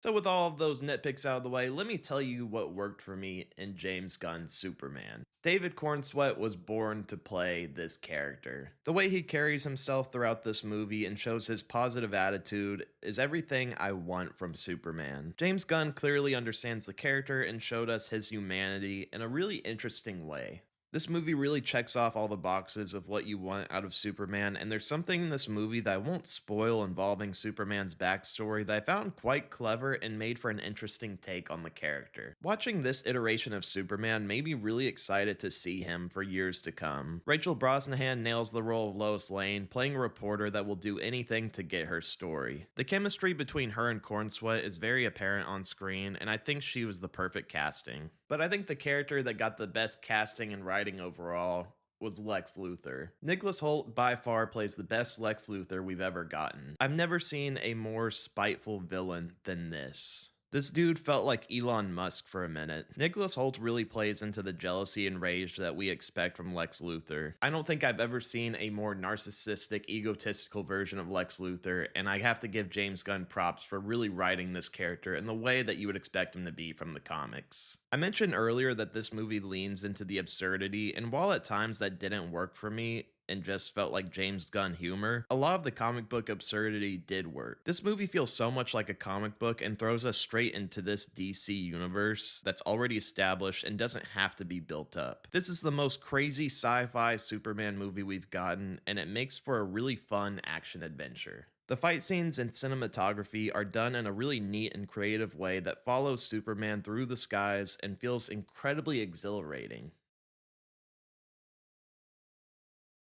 So, with all of those nitpicks out of the way, let me tell you what worked for me in James Gunn's Superman. David Cornsweet was born to play this character. The way he carries himself throughout this movie and shows his positive attitude is everything I want from Superman. James Gunn clearly understands the character and showed us his humanity in a really interesting way. This movie really checks off all the boxes of what you want out of Superman, and there's something in this movie that I won't spoil involving Superman's backstory that I found quite clever and made for an interesting take on the character. Watching this iteration of Superman made me really excited to see him for years to come. Rachel Brosnahan nails the role of Lois Lane, playing a reporter that will do anything to get her story. The chemistry between her and Cornsweet is very apparent on screen, and I think she was the perfect casting. But I think the character that got the best casting and writing overall was Lex Luthor. Nicholas Holt by far plays the best Lex Luthor we've ever gotten. I've never seen a more spiteful villain than this. This dude felt like Elon Musk for a minute. Nicholas Holt really plays into the jealousy and rage that we expect from Lex Luthor. I don't think I've ever seen a more narcissistic, egotistical version of Lex Luthor, and I have to give James Gunn props for really writing this character in the way that you would expect him to be from the comics. I mentioned earlier that this movie leans into the absurdity, and while at times that didn't work for me, and just felt like James Gunn humor, a lot of the comic book absurdity did work. This movie feels so much like a comic book and throws us straight into this DC universe that's already established and doesn't have to be built up. This is the most crazy sci-fi Superman movie we've gotten, and it makes for a really fun action adventure. The fight scenes and cinematography are done in a really neat and creative way that follows Superman through the skies and feels incredibly exhilarating.